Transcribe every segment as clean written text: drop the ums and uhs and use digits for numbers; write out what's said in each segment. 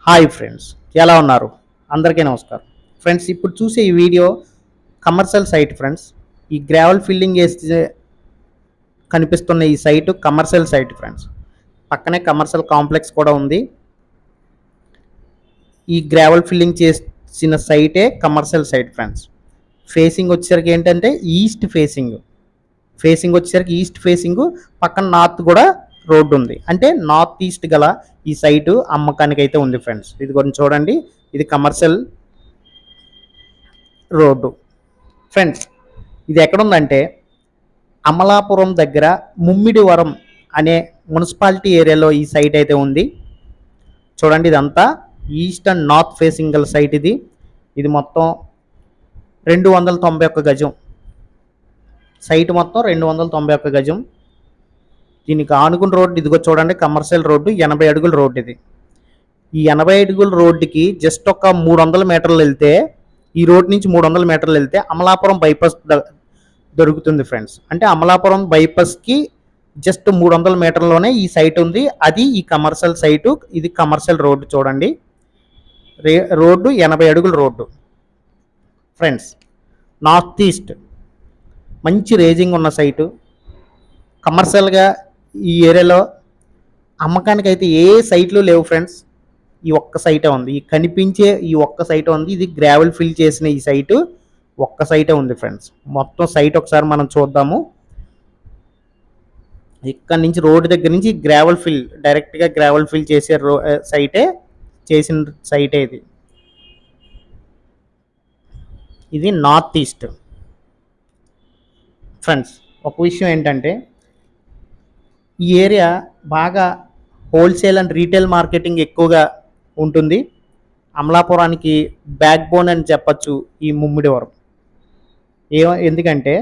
Hi friends, ఎలా ఉన్నారు? అందరికీ నమస్కారం. ఫ్రెండ్స్, ఇప్పుడు చూసే ఈ వీడియో కమర్షియల్ సైట్ ఫ్రెండ్స్. ఈ గ్రావెల్ ఫిల్లింగ్ చేస్తే కనిపిస్తున్న ఈ సైటు కమర్షియల్ సైట్ ఫ్రెండ్స్. పక్కనే కమర్షియల్ కాంప్లెక్స్ కూడా ఉంది. ఈ గ్రావెల్ ఫిల్లింగ్ చేసిన సైటే కమర్షియల్ సైట్ ఫ్రెండ్స్. ఫేసింగ్ వచ్చేసరికి ఏంటంటే ఫేసింగ్ వచ్చేసరికి ఈస్ట్ ఫేసింగ్, పక్కన నార్త్ కూడా రోడ్డు ఉంది. అంటే నార్త్ ఈస్ట్ గల ఈ సైటు అమ్మకానికి అయితే ఉంది ఫ్రెండ్స్. ఇది కొంచెం చూడండి, ఇది కమర్షియల్ రోడ్డు ఫ్రెండ్స్. ఇది ఎక్కడుందంటే అమలాపురం దగ్గర ముమ్మిడివరం అనే మున్సిపాలిటీ ఏరియాలో ఈ సైట్ అయితే ఉంది. చూడండి, ఇదంతా ఈస్ట్ అండ్ నార్త్ ఫేసింగ్ గల సైట్. ఇది మొత్తం 291 గజం సైట్, మొత్తం 291 గజం. దీనికి ఆనుకున్న రోడ్డు ఇదిగో చూడండి, కమర్షియల్ రోడ్డు 80 అడుగుల రోడ్డు. ఈ 80 అడుగుల రోడ్డుకి జస్ట్ ఒక 300 మీటర్లు వెళ్తే, ఈ రోడ్ నుంచి 300 మీటర్లు వెళ్తే అమలాపురం బైపాస్ దొరుకుతుంది ఫ్రెండ్స్. అంటే అమలాపురం బైపాస్కి జస్ట్ 300 మీటర్లోనే ఈ సైట్ ఉంది. అది ఈ కమర్షియల్ సైటు. ఇది కమర్షియల్ రోడ్డు. చూడండి, రోడ్డు 80 అడుగుల రోడ్డు ఫ్రెండ్స్. నార్త్ ఈస్ట్ మంచి రేజింగ్ ఉన్న సైటు. కమర్షియల్గా ఈ ఏరియాలో అమ్మకానికి అయితే ఏ సైట్లు లేవు ఫ్రెండ్స్. ఈ ఒక్క సైటే ఉంది, ఈ కనిపించే ఈ ఒక్క సైటే ఉంది. ఇది గ్రావెల్ ఫిల్ చేసిన ఈ సైటు ఒక్క సైటే ఉంది ఫ్రెండ్స్. మొత్తం సైట్ ఒకసారి మనం చూద్దాము. ఇక్కడ నుంచి రోడ్డు దగ్గర నుంచి గ్రావెల్ ఫిల్, డైరెక్ట్గా గ్రావెల్ ఫిల్ చేసే చేసిన సైటే ఇది. ఇది నార్త్ ఈస్ట్ ఫ్రెండ్స్. ఒక విషయం ఏంటంటే ఈ ఏరియా బాగా హోల్సేల్ అండ్ రీటైల్ మార్కెటింగ్ ఎక్కువగా ఉంటుంది. అమలాపురానికి బ్యాక్ బోన్ అని చెప్పచ్చు ఈ ముమ్మిడివరం. ఎందుకంటే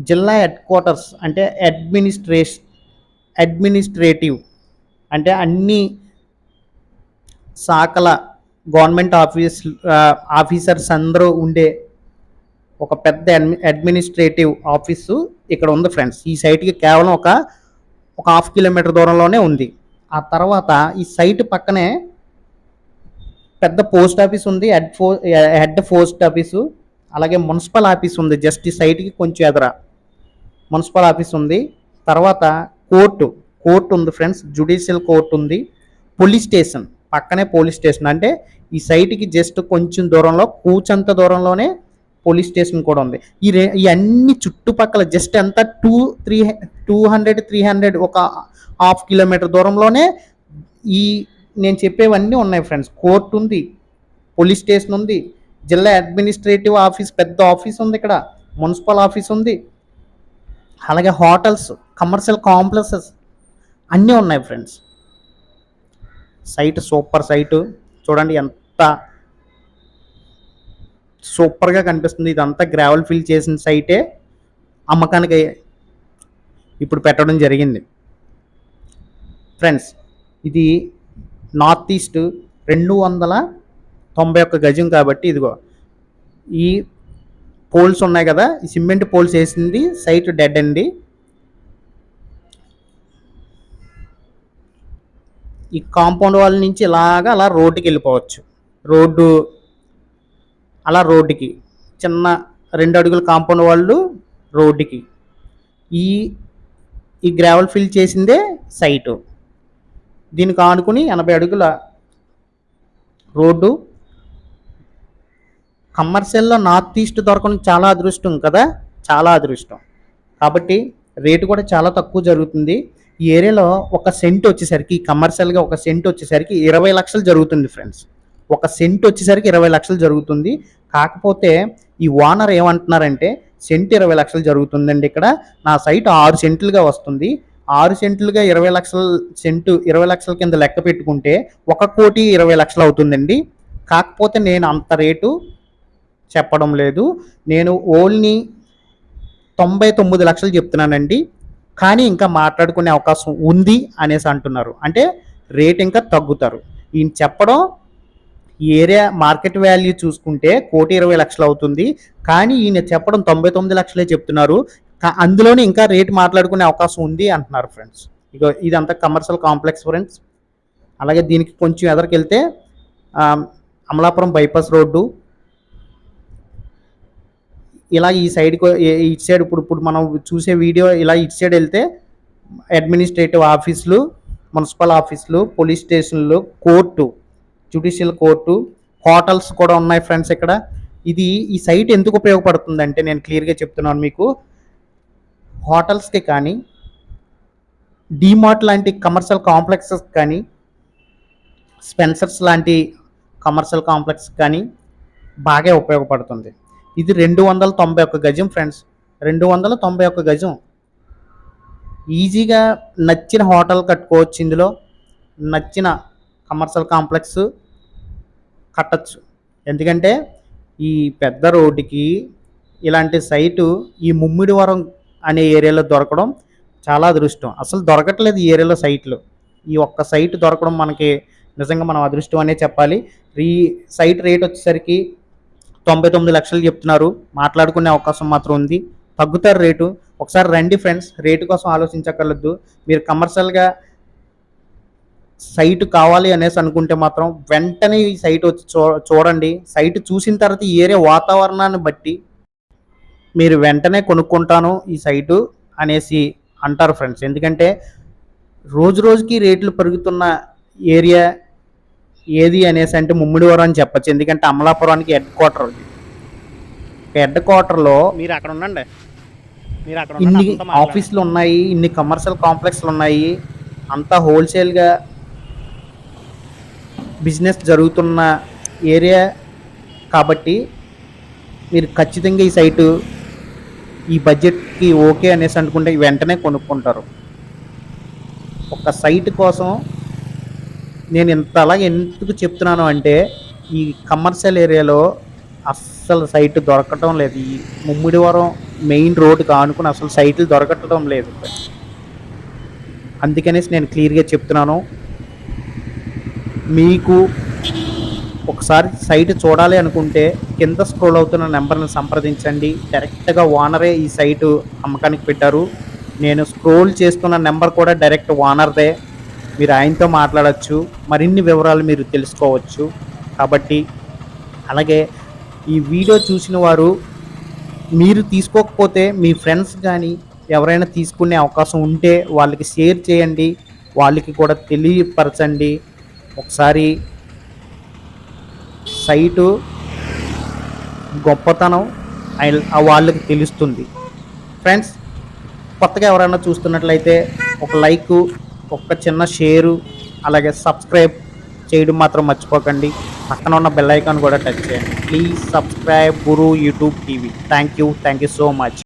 జిల్లా హెడ్ క్వార్టర్స్, అంటే అడ్మినిస్ట్రేటివ్ అంటే అన్ని శాఖల గవర్నమెంట్ ఆఫీసర్స్ అందరూ ఉండే ఒక పెద్ద అడ్మినిస్ట్రేటివ్ ఆఫీసు ఇక్కడ ఉంది ఫ్రెండ్స్. ఈ సైట్కి కేవలం ఒక 1/2 కిలోమీటర్ దూరంలోనే ఉంది. ఆ తర్వాత ఈ సైట్ పక్కనే పెద్ద పోస్ట్ ఆఫీస్ ఉంది, హెడ్ పోస్ట్ ఆఫీసు, అలాగే మున్సిపల్ ఆఫీస్ ఉంది. జస్ట్ ఈ సైట్కి కొంచెం ఎదుర మున్సిపల్ ఆఫీస్ ఉంది. తర్వాత కోర్టు ఉంది ఫ్రెండ్స్, జ్యుడిషియల్ కోర్టు ఉంది. పోలీస్ స్టేషన్ పక్కనే పోలీస్ స్టేషన్. అంటే ఈ సైట్కి జస్ట్ కొంచెం దూరంలో, కూచంత దూరంలోనే పోలీస్ స్టేషన్ కూడా ఉంది. ఈ అన్ని చుట్టుపక్కల జస్ట్ ఎంత 200-300 ఒక 1/2 కిలోమీటర్ దూరంలోనే ఈ నేను చెప్పేవన్నీ ఉన్నాయి ఫ్రెండ్స్. కోర్టు ఉంది, పోలీస్ స్టేషన్ ఉంది, జిల్లా అడ్మినిస్ట్రేటివ్ ఆఫీస్ పెద్ద ఆఫీస్ ఉంది, ఇక్కడ మున్సిపల్ ఆఫీస్ ఉంది, అలాగే హోటల్స్, కమర్షియల్ కాంప్లెక్సెస్ అన్నీ ఉన్నాయి ఫ్రెండ్స్. Site super site. చూడండి ఎంత సూపర్గా కనిపిస్తుంది. ఇదంతా గ్రావెల్ ఫిల్ చేసిన సైటే అమ్మకానికి ఇప్పుడు పెట్టడం జరిగింది ఫ్రెండ్స్. ఇది నార్త్ ఈస్ట్ 291 గజం కాబట్టి ఇదిగో ఈ పోల్స్ ఉన్నాయి కదా, ఈ సిమెంట్ పోల్స్ వేసింది సైట్ డెడ్ అండి. ఈ కాంపౌండ్ వాల్ నుంచి అలా రోడ్డుకి వెళ్ళిపోవచ్చు. రోడ్డుకి చిన్న 2 అడుగుల కాంపౌండ్ వాళ్ళు రోడ్డుకి. ఈ గ్రావెల్ ఫిల్ చేసిందే సైటు. దీనికి ఆనుకుని 80 అడుగుల రోడ్డు. కమర్షియల్లో నార్త్ ఈస్ట్ దొరకడం చాలా అదృష్టం కదా, చాలా అదృష్టం. కాబట్టి రేటు కూడా చాలా తక్కువ జరుగుతుంది. ఈ ఏరియాలో ఒక సెంట్ వచ్చేసరికి, కమర్షియల్గా ఒక సెంట్ వచ్చేసరికి 20 లక్షలు జరుగుతుంది ఫ్రెండ్స్. ఒక సెంట్ వచ్చేసరికి 20 లక్షలు జరుగుతుంది. కాకపోతే ఈ ఓనర్ ఏమంటున్నారంటే సెంట్ 20 లక్షలు జరుగుతుందండి, ఇక్కడ నా సైట్ 6 సెంట్లుగా వస్తుంది. 6 సెంట్లుగా 20 లక్షల సెంటు 20 లక్షల కింద లెక్క పెట్టుకుంటే 1,20,00,000 అవుతుందండి. కాకపోతే నేను అంత రేటు చెప్పడం లేదు, నేను ఓన్లీ 99 లక్షలు చెప్తున్నానండి. కానీ ఇంకా మాట్లాడుకునే అవకాశం ఉంది అనేసి అంటున్నారు. అంటే రేట్ ఇంకా తగ్గుతారు. ఈయన చెప్పడం ఈ ఏరియా మార్కెట్ వాల్యూ చూసుకుంటే 1,20,00,000 అవుతుంది. కానీ ఈయన చెప్పడం 99 లక్షలే చెప్తున్నారు. అందులోనే ఇంకా రేట్ మాట్లాడుకునే అవకాశం ఉంది అంటున్నారు ఫ్రెండ్స్. ఇదంతా కమర్షియల్ కాంప్లెక్స్ ఫ్రెండ్స్. అలాగే దీనికి కొంచెం ఎదరికెళ్తే అమలాపురం బైపాస్ రోడ్డు, ఇలా ఈ సైడ్కి ఇటు సైడ్ ఇప్పుడు మనం చూసే వీడియో ఇలా ఇటు సైడ్ వెళ్తే అడ్మినిస్ట్రేటివ్ ఆఫీసులు, మున్సిపల్ ఆఫీసులు, పోలీస్ స్టేషన్లు, కోర్టు, జ్యుడిషియల్ కోర్టు, హోటల్స్ కూడా ఉన్నాయి ఫ్రెండ్స్ ఇక్కడ. ఇది ఈ సైట్ ఎందుకు ఉపయోగపడుతుందంటే నేను క్లియర్గా చెప్తున్నాను మీకు. హోటల్స్కి కానీ, డీమార్ట్ లాంటి కమర్షియల్ కాంప్లెక్సెస్ కానీ, స్పెన్సర్స్ లాంటి కమర్షియల్ కాంప్లెక్స్ కానీ బాగా ఉపయోగపడుతుంది. ఇది 291 గజం ఫ్రెండ్స్, 291 గజం. ఈజీగా నచ్చిన హోటల్ కట్టుకోవచ్చు, ఇందులో నచ్చిన కమర్షియల్ కాంప్లెక్స్ కట్టచ్చు. ఎందుకంటే ఈ పెద్ద రోడ్డుకి ఇలాంటి సైటు ఈ ముమ్మిడివరం అనే ఏరియాలో దొరకడం చాలా అదృష్టం. అసలు దొరకట్లేదు ఈ ఏరియాలో సైట్లు. ఈ ఒక్క సైట్ దొరకడం మనకి నిజంగా మనం అదృష్టం అనే చెప్పాలి. ఈ సైట్ రేట్ వచ్చేసరికి 99 లక్షలు చెప్తున్నారు. మాట్లాడుకునే అవకాశం మాత్రం ఉంది, తగ్గుతారు రేటు. ఒకసారి రండి ఫ్రెండ్స్, రేటు కోసం ఆలోచించక్కర్లేదు. మీరు కమర్షియల్గా సైట్ కావాలి అనేసి అనుకుంటే మాత్రం వెంటనే ఈ సైట్ వచ్చి చూడండి. సైట్ చూసిన తర్వాత ఈ ఏరియా వాతావరణాన్ని బట్టి మీరు వెంటనే కొనుక్కుంటాను ఈ సైటు అనేసి అంటారు ఫ్రెండ్స్. ఎందుకంటే రోజు రోజుకి రేట్లు పెరుగుతున్న ఏరియా ఏది అనేసి అంటే ముమ్మిడివరం అని చెప్పచ్చు. ఎందుకంటే అమలాపురానికి హెడ్ క్వార్టర్. హెడ్ క్వార్టర్లో మీరు అక్కడ ఉండండి, ఇన్ని ఆఫీసులు ఉన్నాయి, ఇన్ని కమర్షియల్ కాంప్లెక్స్లు ఉన్నాయి, అంతా హోల్సేల్గా బిజినెస్ జరుగుతున్న ఏరియా కాబట్టి మీరు ఖచ్చితంగా ఈ సైటు ఈ బడ్జెట్కి ఓకే అనేసి అనుకుంటే వెంటనే కొనుక్కుంటారు. ఒక సైట్ కోసం నేను అలాగే ఎందుకు చెప్తున్నాను అంటే ఈ కమర్షియల్ ఏరియాలో అస్సలు సైట్ దొరకటం లేదు. ఈ ముమ్మిడివరం మెయిన్ రోడ్డుకి ఆనుకుని అసలు సైట్లు దొరకటం లేదు. అందుకనేసి నేను క్లియర్గా చెప్తున్నాను. మీకు ఒకసారి సైట్ చూడాలి అనుకుంటే కింద స్క్రోల్ అవుతున్న నెంబర్ని సంప్రదించండి. డైరెక్ట్గా ఓనరే ఈ సైటు అమ్మకానికి పెట్టారు. నేను స్క్రోల్ చేస్తున్న నెంబర్ కూడా డైరెక్ట్ ఓనర్దే. మీరు ఆయనతో మాట్లాడచ్చు, మరిన్ని వివరాలు మీరు తెలుసుకోవచ్చు. కాబట్టి అలాగే ఈ వీడియో చూసిన వారు మీరు తీసుకోకపోతే మీ ఫ్రెండ్స్ కానీ ఎవరైనా తీసుకునే అవకాశం ఉంటే వాళ్ళకి షేర్ చేయండి, వాళ్ళకి కూడా తెలియపరచండి. ఒకసారి సైటు గొప్పతనం వాళ్ళకి తెలుస్తుంది. ఫ్రెండ్స్, కొత్తగా ఎవరైనా చూస్తున్నట్లయితే ఒక లైకు, ఒక చిన్న షేరు, అలాగే సబ్స్క్రైబ్ చేయడం మాత్రం మర్చిపోకండి. పక్కన ఉన్న బెల్ ఐకాన్ కూడా టచ్ చేయండి. Please subscribe Guru YouTube TV. Thank you so much.